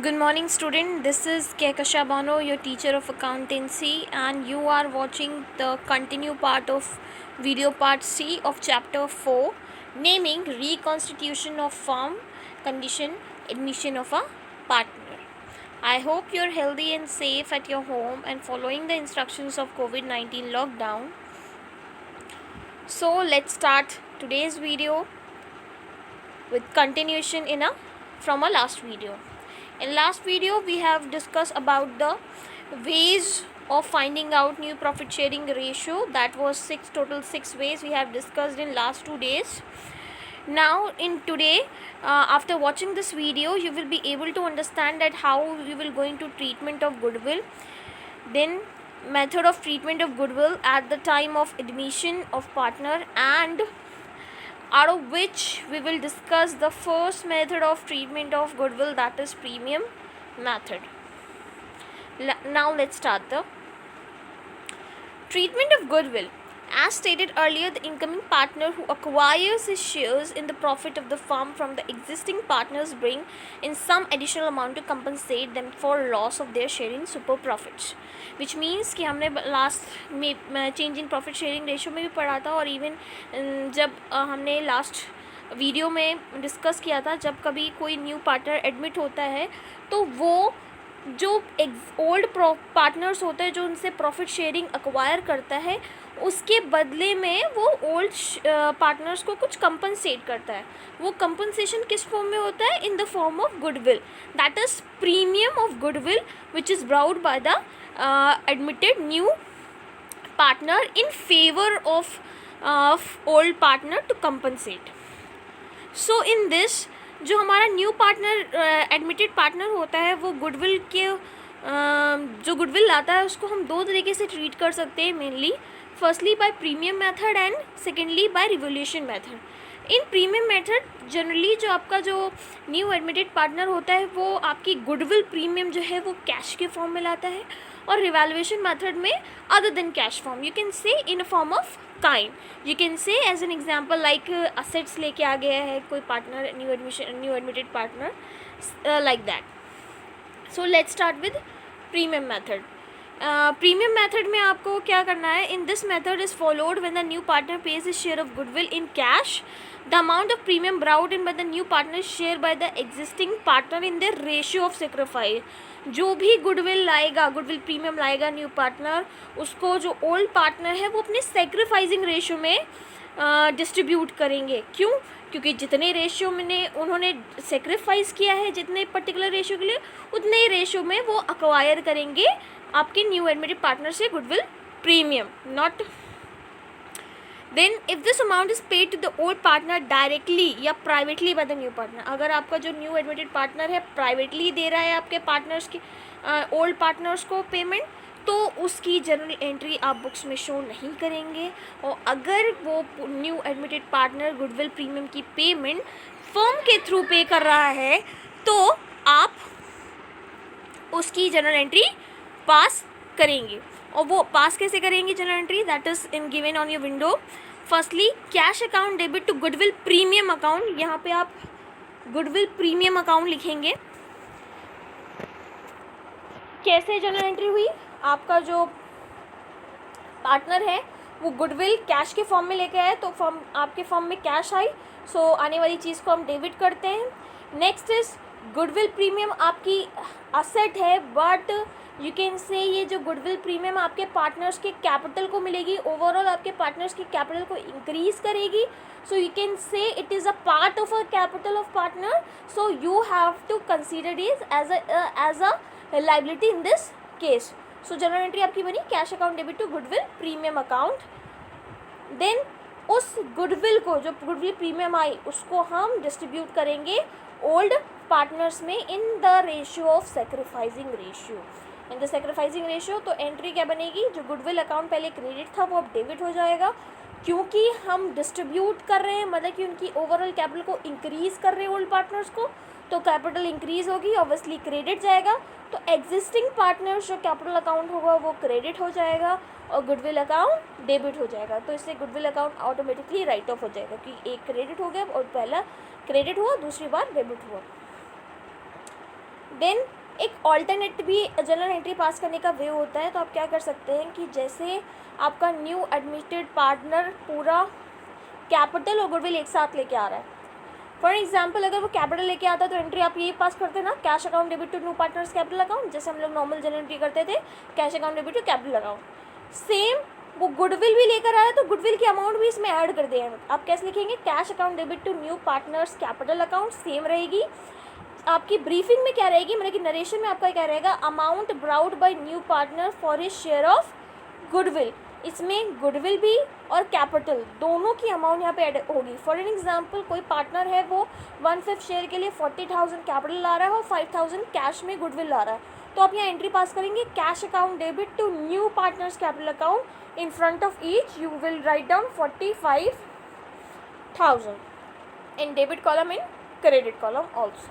Good morning, student. This is Kekasha Bano, your teacher of accountancy, and you are watching the continue part of video part C of chapter 4, naming reconstitution of firm condition admission of a partner. I hope you're healthy and safe at your home and following the instructions of COVID-19 lockdown. So let's start today's video with continuation from our last video. In last video we have discussed about the ways of finding out new profit sharing ratio. That was total six ways we have discussed in last 2 days. Now in today, after watching this video, you will be able to understand that how we will going to treatment of goodwill, then method of treatment of goodwill at the time of admission of partner, and out of which we will discuss the first method of treatment of goodwill, that is premium method. Now let's start the treatment of goodwill. As stated earlier, the incoming partner who acquires his shares in the profit of the firm from the existing partners bring in some additional amount to compensate them for loss of their share in super profits, which means कि हमने last में change in profit sharing ratio में भी पढ़ा था, और even जब हमने लास्ट वीडियो में डिस्कस किया था, जब कभी कोई न्यू पार्टनर एडमिट होता है तो वो जो ओल्ड पार्टनर्स होते हैं जो उनसे प्रॉफिट शेयरिंग एक्वायर करता है, उसके बदले में वो ओल्ड पार्टनर्स को कुछ कंपनसेट करता है. वो कंपनसेशन किस फॉर्म में होता है? In the form of goodwill, that is premium of goodwill which is brought by the admitted new partner in favour of old partner to compensate. So in this, जो हमारा new partner admitted partner होता है, वो goodwill के जो goodwill लाता है उसको हम दो तरीके से ट्रीट कर सकते हैं mainly. Firstly by premium method and secondly by revaluation method. In premium method generally जो आपका जो न्यू एडमिटेड पार्टनर होता है वो आपकी गुडविल प्रीमियम जो है वो कैश के फॉर्म में लाता है, और रिवैल्यूएशन मेथड में other than cash form, you can say in a form of kind. You can say as an example like assets लेके आ गया है कोई partner, new admitted partner, like that. So let's start with premium method. Premium method में आपको क्या करना है? In this method is followed when the new partner pays his share of goodwill in cash. The amount of premium brought in by the new partner share by the existing partner in their ratio of sacrifice. जो भी goodwill लाएगा, goodwill premium लाएगा new partner, उसको जो old partner है वो अपने sacrificing ratio में डिस्ट्रीब्यूट करेंगे. क्यों? क्योंकि जितने रेशियो में उन्होंने सेक्रीफाइस किया है, जितने पर्टिकुलर रेशियो के लिए, उतने ही रेशियो में वो अक्वायर करेंगे आपके न्यू एडमिटेड पार्टनर से goodwill premium. Not then if this amount is paid to the old partner directly या privately by the new partner. अगर आपका जो न्यू एडमिटेड पार्टनर है प्राइवेटली दे रहा है आपके पार्टनर्स की ओल्ड पार्टनर्स को पेमेंट, तो उसकी जनरल एंट्री आप बुक्स में शो नहीं करेंगे. और अगर वो new admitted partner goodwill premium की पेमेंट फर्म के थ्रू पे कर रहा है तो आप उसकी जनरल एंट्री पास करेंगे. और वो पास कैसे करेंगे journal entry? That is in given on your window. Firstly cash account debit to goodwill premium account. यहाँ पे आप गुडविल प्रीमियम अकाउंट लिखेंगे. कैसे जनरल एंट्री हुई? आपका जो पार्टनर है वो गुडविल कैश के फॉर्म में लेके आए, तो फॉर्म आपके फॉर्म में कैश आई, सो आने वाली चीज़ को हम डेबिट करते हैं. नेक्स्ट इज गुडविल प्रीमियम आपकी असेट है, बट यू कैन से ये जो गुडविल प्रीमियम आपके पार्टनर्स के कैपिटल को मिलेगी, ओवरऑल आपके पार्टनर्स के कैपिटल को इंक्रीज करेगी. So you can say it is a part of a capital of partner, so you have to consider is as a liability in this case. So journal entry आपकी बनी cash account debit to goodwill premium account. Then उस goodwill को, जो goodwill premium आई, उसको हम distribute करेंगे old partners में इन the ratio of sacrificing ratio. In the sacrificing ratio तो एंट्री क्या बनेगी? जो गुडविल अकाउंट पहले क्रेडिट था वो अब डेबिट हो जाएगा, क्योंकि हम डिस्ट्रीब्यूट कर रहे हैं, मतलब कि उनकी ओवरऑल कैपिटल को इंक्रीज़ कर रहे हैं ओल्ड पार्टनर्स को, तो कैपिटल इंक्रीज़ होगी, ऑब्वियसली क्रेडिट जाएगा. तो एग्जिस्टिंग पार्टनर्स जो कैपिटल अकाउंट होगा वो क्रेडिट हो जाएगा और गुडविल अकाउंट डेबिट हो जाएगा. तो इससे goodwill account automatically right of हो जाएगा, क्योंकि एक क्रेडिट हो गया और पहला क्रेडिट हुआ, दूसरी बार डेबिट हुआ. देन एक ऑल्टरनेट भी जर्नल एंट्री पास करने का वे होता है। तो आप क्या कर सकते हैं कि जैसे आपका न्यू एडमिटेड पार्टनर पूरा कैपिटल और गुडविल एक साथ लेके आ रहा है, फॉर एग्जाम्पल अगर वो कैपिटल लेके आता है तो एंट्री आप यही पास करते हैं ना, cash account debit to new partners capital account, जैसे हम लोग नॉर्मल जर्नल एंट्री करते थे cash account debit to capital account. Same वो गुडविल भी लेकर आया तो गुडविल की अमाउंट भी इसमें ऐड कर देंगे। आप कैसे लिखेंगे, cash account debit to new partners capital account, same रहेगी। आपकी ब्रीफिंग में क्या रहेगी, मतलब कि नरेशन में आपका क्या रहेगा, amount brought by new partner for his share of goodwill. इसमें गुडविल भी और कैपिटल दोनों की अमाउंट यहाँ पे ऐड होगी। फॉर एन एग्जांपल कोई पार्टनर है वो 1/5 शेयर के लिए 40,000 कैपिटल ला रहा है और 5,000 कैश में गुडविल ला रहा है, तो आप यहाँ एंट्री पास करेंगे cash account debit to new partners capital account, in front of each you will write down 45,000 in debit column in credit column also.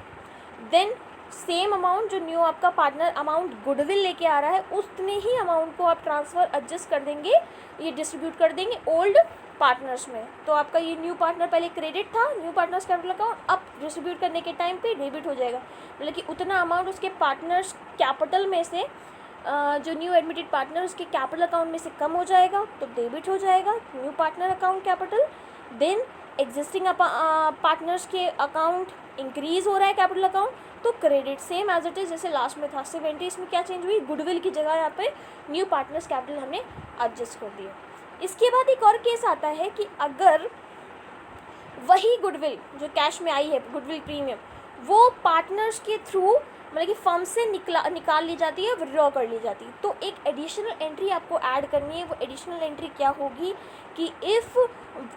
Then same amount जो न्यू आपका partner amount goodwill लेके आ रहा है उतने ही amount को आप transfer adjust कर देंगे, ये डिस्ट्रीब्यूट कर देंगे ओल्ड पार्टनर्स में। तो आपका ये न्यू पार्टनर पहले क्रेडिट था न्यू पार्टनर्स कैपिटल अकाउंट, अब डिस्ट्रीब्यूट करने के टाइम पे डेबिट हो जाएगा, मतलब कि उतना अमाउंट उसके पार्टनर्स कैपिटल में से जो न्यू एडमिटेड पार्टनर उसके कैपिटल अकाउंट में से कम हो जाएगा तो डेबिट हो जाएगा new partner account capital. Then existing partners के अकाउंट इंक्रीज़ हो रहा है कैपिटल अकाउंट तो credit, same as it is जैसे लास्ट में था। सिर्फ एंट्री इसमें क्या चेंज हुई, गुडविल की जगह यहाँ पे न्यू पार्टनर्स कैपिटल हमने एडजस्ट कर दिया। इसके बाद एक और केस आता है कि अगर वही गुडविल जो कैश में आई है गुडविल प्रीमियम वो पार्टनर्स के थ्रू मतलब कि फर्म से निकाल ली जाती है, विड्रॉ कर ली जाती है, तो एक एडिशनल एंट्री आपको ऐड करनी है। वो एडिशनल एंट्री क्या होगी कि if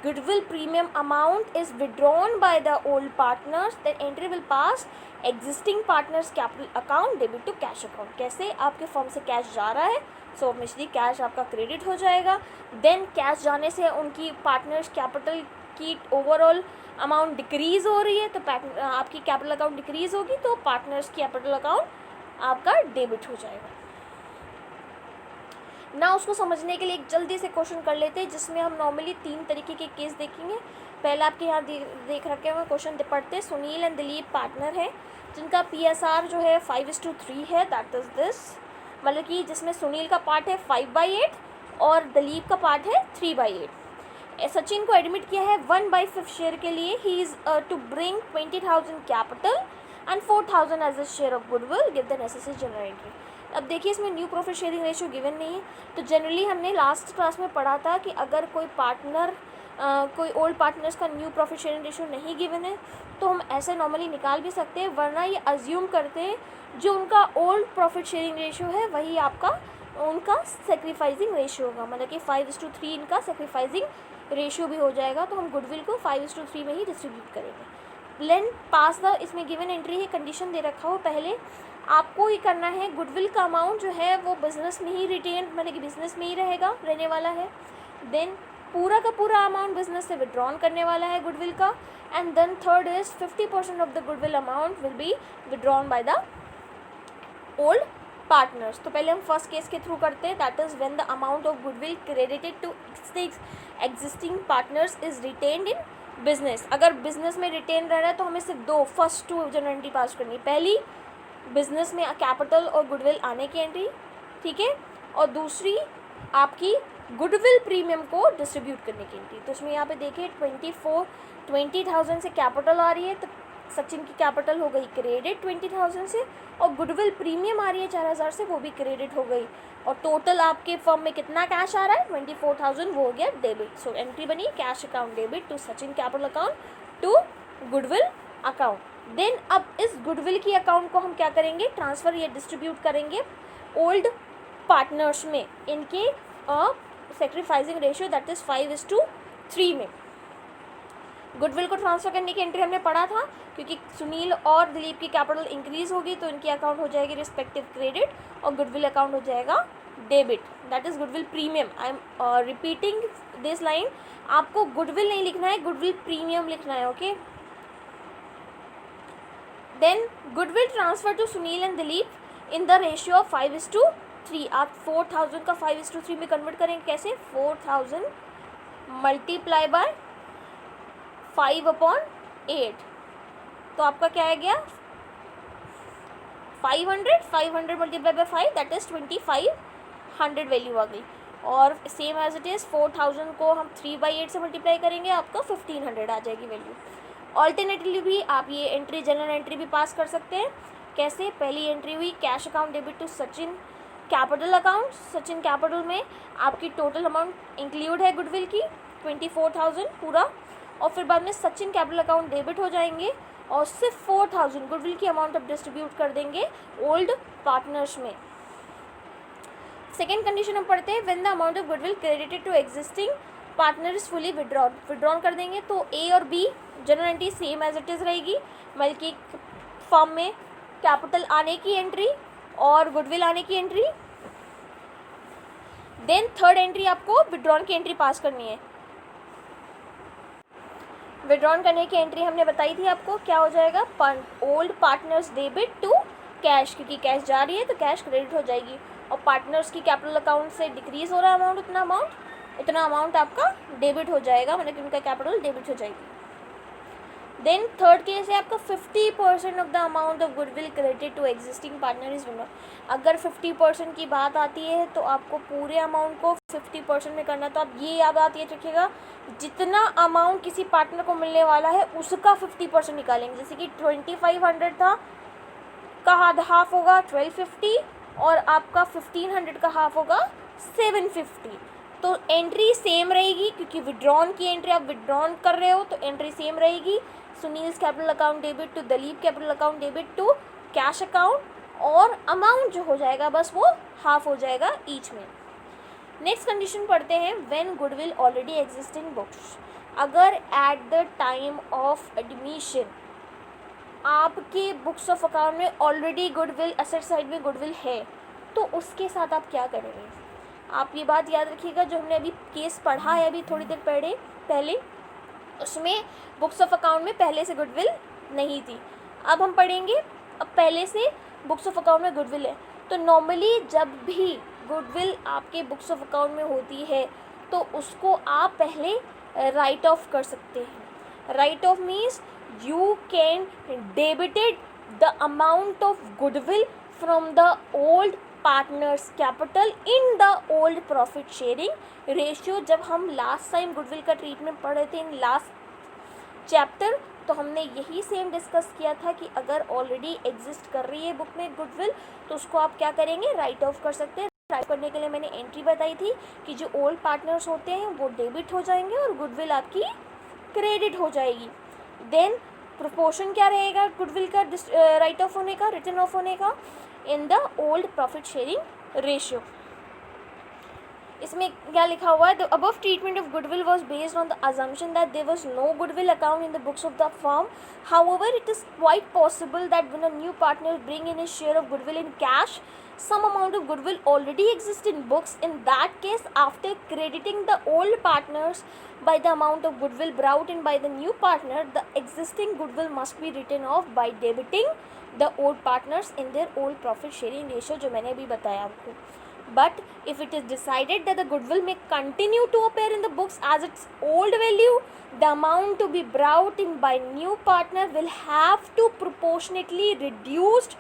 goodwill premium amount is withdrawn by the old partners then entry will pass existing partners capital account debit to cash account. कैसे, आपके फर्म से कैश जा रहा है सो ऑब्वियसली कैश आपका क्रेडिट हो जाएगा। देन कैश जाने से उनकी पार्टनर्स कैपिटल की ओवरऑल अमाउंट डिक्रीज़ हो रही है तो आपकी कैपिटल अकाउंट डिक्रीज़ होगी तो पार्टनर्स की कैपिटल अकाउंट आपका डेबिट हो जाएगा ना। उसको समझने के लिए एक जल्दी से क्वेश्चन कर लेते हैं जिसमें हम नॉर्मली 3 तरीके के केस देखेंगे। पहले आपके यहाँ देख रखे हुए क्वेश्चन पढ़ते, सुनील एंड दिलीप पार्टनर हैं जिनका PSR जो है 5:3 है, दैट इज़ दिस, मतलब कि जिसमें सुनील का पार्ट है 5/8 और दिलीप का पार्ट है 3/8। सचिन को एडमिट किया है 1/5 शेयर के लिए, he is to bring 20,000 capital and 4,000 as a share of goodwill, give the necessary journal entry. अब देखिए इसमें new profit sharing ratio given नहीं है, तो जनरली हमने लास्ट क्लास में पढ़ा था कि अगर कोई पार्टनर कोई ओल्ड पार्टनर्स का न्यू प्रॉफिट शेयरिंग रेशियो नहीं गिवन है तो हम ऐसे नॉर्मली निकाल भी सकते हैं, वरना ये अज्यूम करते हैं जो उनका ओल्ड प्रॉफिट शेयरिंग रेशियो है वही आपका उनका सेक्रीफाइसिंग रेशियो होगा, मतलब कि 5:3 इनका सेक्रीफाइसिंग रेशियो भी हो जाएगा, तो हम गुडविल को 5:3 में ही डिस्ट्रीब्यूट करेंगे। लेन पास द, इसमें गिवन एंट्री है, कंडीशन दे रखा हो, पहले आपको ये करना है गुडविल का अमाउंट जो है वो बिजनेस में ही रिटेन मतलब कि बिजनेस में ही रहने वाला है। देन पूरा का पूरा अमाउंट बिजनेस से विड्रॉन करने वाला है गुडविल का, and then third is 50% of the goodwill amount will be withdrawn by the old partners. तो पहले हम फर्स्ट केस के थ्रू करते हैं, that is when the amount of goodwill credited to existing partners is retained in business. अगर business में retain रह रहा है तो हमें सिर्फ दो फर्स्ट 2 जनरल एंट्री पास करनी, पहली बिजनेस में कैपिटल और गुडविल आने की एंट्री, ठीक है, और दूसरी आपकी गुडविल प्रीमियम को डिस्ट्रीब्यूट करने की एंट्री। तो उसमें यहाँ पे देखिए 20,000 से कैपिटल आ रही है तो सचिन की कैपिटल हो गई क्रेडिट 20,000 से, और गुडविल प्रीमियम आ रही है 4,000 से, वो भी क्रेडिट हो गई, और टोटल आपके फर्म में कितना कैश आ रहा है 24,000, वो हो गया डेबिट। सो एंट्री बनी cash account debit to Sachin capital account to goodwill account. Then अब इस गुडविल की अकाउंट को हम क्या करेंगे, ट्रांसफ़र या डिस्ट्रीब्यूट करेंगे ओल्ड पार्टनर्स में इनके सेक्रीफाइसिंग रेशियो दैट इज़ 5:3 में। गुडविल को ट्रांसफ़र करने की एंट्री हमने पढ़ा था, क्योंकि सुनील और दिलीप की कैपिटल इंक्रीज़ होगी तो इनकी अकाउंट हो जाएगी रिस्पेक्टिव क्रेडिट और गुडविल अकाउंट हो जाएगा debit, that is goodwill premium. I am repeating this line, आपको गुडविल नहीं लिखना है, गुडविल प्रीमियम लिखना है, okay. Then goodwill transfer to Sunil and Dilip in the ratio of 5:3। आप 4,000 का 5:3 में कन्वर्ट करेंगे, कैसे, 4,000 मल्टीप्लाई बाय 5/8, तो आपका क्या आ गया 500 multiply by 5 that is 2500 value आ गई। और सेम एज इट इज़ 4000 को हम 3/8 से मल्टीप्लाई करेंगे, आपका 1500 आ जाएगी वैल्यू। ऑल्टरनेटिवली भी आप ये एंट्री जनरल एंट्री भी पास कर सकते हैं। कैसे? पहली एंट्री हुई cash account debit to Sachin capital account. Sachin capital में आपकी टोटल अमाउंट इंक्लूड है गुडविल की 24,000 पूरा, और फिर बाद में सचिन कैपिटल अकाउंट डेबिट हो जाएंगे और सिर्फ 4000 गुडविल की अमाउंट आप डिस्ट्रीब्यूट कर देंगे ओल्ड पार्टनर्स में। सेकेंड कंडीशन हम पढ़ते हैं when the amount of goodwill credited to existing partner is fully withdrawn कर देंगे। तो ए और B journal entry same as it is रहेगी, बल्कि फॉर्म में कैपिटल आने की एंट्री और गुडविल आने की एंट्री। देन थर्ड एंट्री आपको विड्रॉन की एंट्री पास करनी है। विड्रॉन करने की एंट्री हमने बताई थी आपको, क्या हो जाएगा? Old partners debit to cash, क्योंकि कैश जा रही है तो कैश क्रेडिट हो जाएगी, और पार्टनर्स की कैपिटल अकाउंट से डिक्रीज हो रहा है अमाउंट, इतना अमाउंट आपका डेबिट हो जाएगा, मतलब कि उनका कैपिटल डेबिट हो जाएगी। देन थर्ड केस है आपका 50% of the amount of goodwill credited to existing partner is withdrawn. अगर 50% की बात आती है तो आपको पूरे अमाउंट को 50% में करना, तो आप ये याद रखिएगा जितना अमाउंट किसी पार्टनर को मिलने वाला है उसका 50% निकालेंगे। जैसे कि 2500 था का हाफ होगा 1250, और आपका 1500 का हाफ होगा 750। तो एंट्री सेम रहेगी, क्योंकि विड्रॉन की एंट्री आप विड्रॉन कर रहे हो तो एंट्री सेम रहेगी। Sunil's capital account debit to Dalip capital account debit to cash account, और अमाउंट जो हो जाएगा बस वो हाफ हो जाएगा ईच में। नेक्स्ट कंडीशन पढ़ते हैं when goodwill already exist in books. अगर at the time of admission आपके बुक्स ऑफ अकाउंट में ऑलरेडी गुडविल एसेट साइड में गुडविल है, तो उसके साथ आप क्या करेंगे? आप ये बात याद रखिएगा, जो हमने अभी केस पढ़ा है अभी थोड़ी देर पहले, उसमें बुक्स ऑफ अकाउंट में पहले से गुडविल नहीं थी। अब हम पढ़ेंगे, अब पहले से बुक्स ऑफ अकाउंट में गुडविल है। तो नॉर्मली जब भी गुडविल आपके बुक्स ऑफ अकाउंट में होती है तो उसको आप पहले राइट ऑफ कर सकते हैं। Right of means you can debited the amount of goodwill from the old partners capital in the old profit sharing ratio। जब हम लास्ट टाइम गुडविल का ट्रीटमेंट पढ़ रहे थे इन लास्ट चैप्टर, तो हमने यही सेम डिस्कस किया था कि अगर ऑलरेडी एग्जिस्ट कर रही है बुक में गुडविल तो उसको आप क्या करेंगे? राइट ऑफ कर सकते हैं। राइट करने के लिए मैंने एंट्री बताई थी कि जो ओल्ड पार्टनर्स होते हैं वो डेबिट हो जाएंगे और गुडविल आपकी क्रेडिट हो जाएगी। देन प्रोपोर्शन क्या रहेगा गुडविल का राइट ऑफ होने का, रिटर्न ऑफ होने का? In the old profit sharing ratio. इसमें क्या लिखा हुआ है? The above treatment of goodwill was based on the assumption that there was no goodwill account in the books of the firm. However, it is quite possible that when a new partner bring in his share of goodwill in cash, some amount of goodwill already exists in books. In that case, after crediting the old partners by the amount of goodwill brought in by the new partner, the existing goodwill must be written off by debiting the old partners in their old profit sharing ratio, जो मैंने अभी बताया आपको। But if it is decided that the goodwill may continue to appear in the books as its old value, the amount to be brought in by new partner will have to proportionately reduced.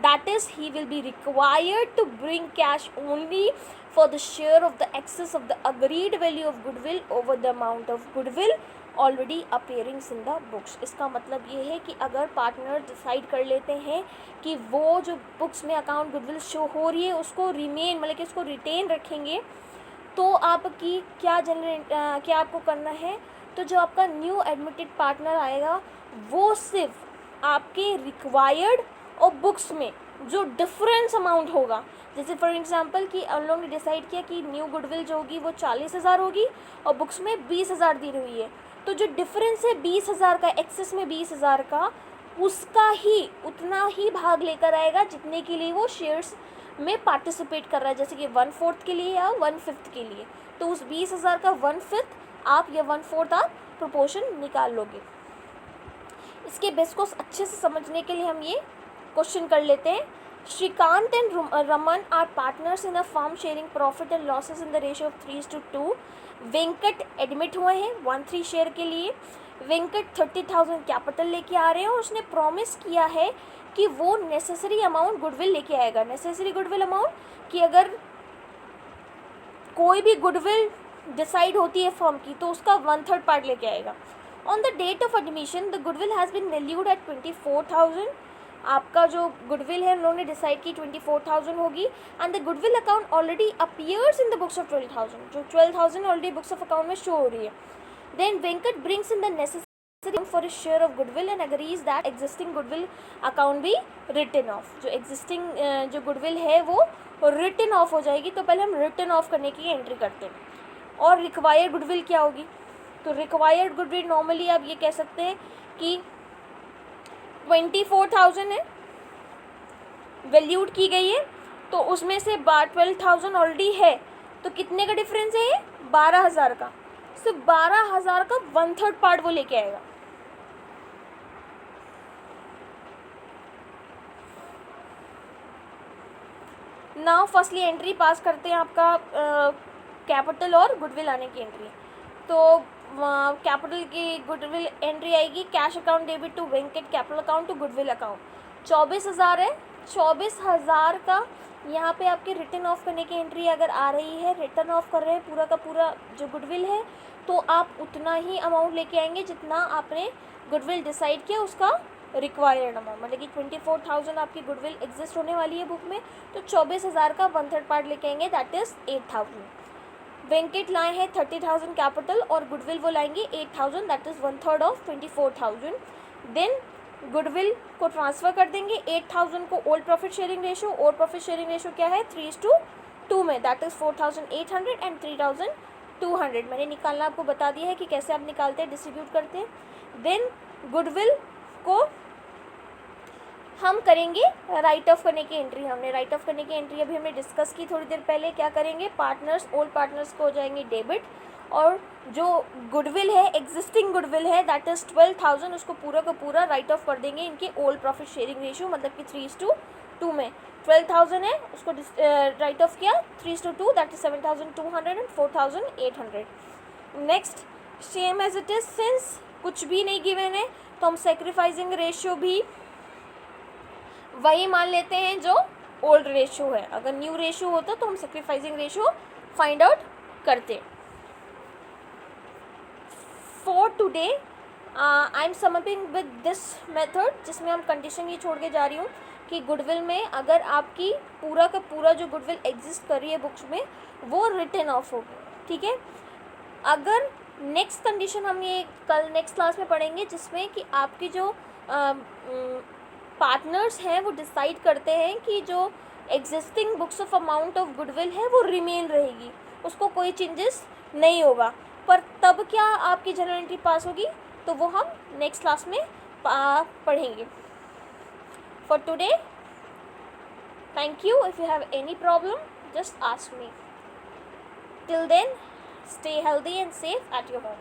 That is, he will be required to bring cash only for the share of the excess of the agreed value of goodwill over the amount of goodwill already appearings in the books. इसका मतलब ये है कि अगर partner decide कर लेते हैं कि वो जो बुक्स में अकाउंट गुडविल शो हो रही है उसको रिमेन मतलब कि उसको रिटेन रखेंगे, तो आपकी क्या आपको करना है? तो जो आपका न्यू एडमिटेड पार्टनर आएगा वो सिर्फ आपके रिक्वायर्ड और बुक्स में जो डिफरेंस अमाउंट होगा, जैसे फॉर एग्जांपल कि हम लोगों ने डिसाइड किया कि न्यू गुडविल जो होगी वो 40,000 होगी और बुक्स में 20,000 दी हुई है, तो जो डिफरेंस है 20,000 का, एक्सेस में 20,000 का, उसका ही उतना ही भाग लेकर आएगा जितने के लिए वो शेयर्स में पार्टिसिपेट कर रहा है, जैसे कि 1/4 के लिए या 1/5 के लिए। तो उस 20,000 का 1/5 आप या 1/4 आप प्रोपोर्शन निकाल लोगे। इसके बेस को अच्छे से समझने के लिए हम ये क्वेश्चन कर लेते हैं। Shrikant and Raman are partners in a firm sharing profit and losses in the ratio of 3:2. Venkat admit हुए हैं 1/3 शेयर के लिए. वेंकट 30,000 कैपिटल लेके आ रहे हैं और उसने प्रॉमिस किया है कि वो नेसेसरी अमाउंट गुडविल लेके आएगा. नेसेसरी गुडविल अमाउंट कि अगर कोई भी गुडविल डिसाइड होती है फर्म की तो उसका 1/3 पार्ट लेके आएगा. On the date of admission the goodwill has been valued at 24,000. आपका जो गुडविल है उन्होंने डिसाइड की 24,000 होगी. And the goodwill account already appears in the books of 12,000. जो 12,000 ऑलरेडी बुक्स ऑफ अकाउंट में शो हो रही है. Then Venkat brings in the necessary for a share of goodwill and agrees that existing goodwill account भी written off. जो existing जो goodwill है वो रिटन ऑफ हो जाएगी. तो पहले हम रिटन ऑफ करने की एंट्री करते हैं. और रिक्वायर्ड गुडविल क्या होगी? तो रिक्वायर्ड गुडविल नॉर्मली आप ये कह सकते हैं कि 24,000 है, वैल्यूड की गई है. तो उसमें से 12,000 ऑलरेडी है. तो कितने का डिफरेंस है ये? 12,000 का. सिर्फ 12,000 का 1/3 पार्ट वो लेके आएगा. नाउ फर्स्टली एंट्री पास करते हैं आपका कैपिटल और गुडविल आने की एंट्री. तो कैपिटल की गुडविल एंट्री आएगी. Cash account debit to Venkat capital account to goodwill account 24,000 है. 24,000 का यहाँ पे आपके रिटर्न ऑफ करने की एंट्री अगर आ रही है, रिटर्न ऑफ कर रहे हैं पूरा का पूरा जो गुडविल है, तो आप उतना ही अमाउंट लेके आएंगे जितना आपने गुडविल डिसाइड किया उसका रिक्वायर्ड अमाउंट. मतलब कि 24,000 आपकी गुडविल एग्जिस्ट होने वाली है बुक में. तो 24,000 का 1/3 पार्ट लेके आएंगे, दैट इज़ 8,000. वेंकट लाए हैं 30,000 कैपिटल और गुडविल वो लाएंगे 8,000, that is 1/3 of 24,000. Then goodwill को ट्रांसफ़र कर देंगे. 8,000 को old profit sharing ratio. Old profit sharing ratio क्या है? 3:2 में, दैट इज़ 4,800 एंड 3,200. मैंने निकालना आपको बता दिया है कि कैसे आप निकालते हैं, डिस्ट्रीब्यूट करते हैं. देन गुडविल को हम करेंगे राइट ऑफ करने की एंट्री. हमने राइट ऑफ करने की एंट्री अभी हमने डिस्कस की थोड़ी देर पहले. क्या करेंगे? पार्टनर्स, ओल्ड पार्टनर्स को हो जाएंगे डेबिट. और जो गुडविल है, एग्जिस्टिंग गुडविल है, दैट इज़ 12,000, उसको पूरा का पूरा राइट ऑफ कर देंगे इनके ओल्ड प्रॉफिट शेयरिंग रेशियो, मतलब कि 3:2 में. 12,000 है, उसको राइट ऑफ किया 3:2, that is 7,200 and 4,800. Next same as it is, since कुछ भी नहीं गिवन है तो हम सेक्रीफाइसिंग रेशियो भी वही मान लेते हैं जो ओल्ड रेशियो है. अगर न्यू रेशियो होता तो हम सेक्रीफाइसिंग रेशियो फाइंड आउट करते. फॉर टुडे आई एम समअपिंग विद दिस मेथड, जिसमें हम कंडीशन ये छोड़ के जा रही हूँ कि गुडविल में अगर आपकी पूरा का पूरा जो गुडविल एग्जिस्ट कर रही है बुक्स में वो रिटन ऑफ होगी. ठीक है. अगर नेक्स्ट कंडीशन हम ये कल नेक्स्ट क्लास में पढ़ेंगे, जिसमें कि आपकी जो पार्टनर्स हैं वो डिसाइड करते हैं कि जो existing books of amount of goodwill है वो रिमेन रहेगी, उसको कोई चेंजेस नहीं होगा. पर तब क्या आपकी जनरल एंट्री पास होगी, तो वो हम नेक्स्ट क्लास में पढ़ेंगे. For today, thank you. If you have any problem just ask me. Till then, stay healthy and safe at your home.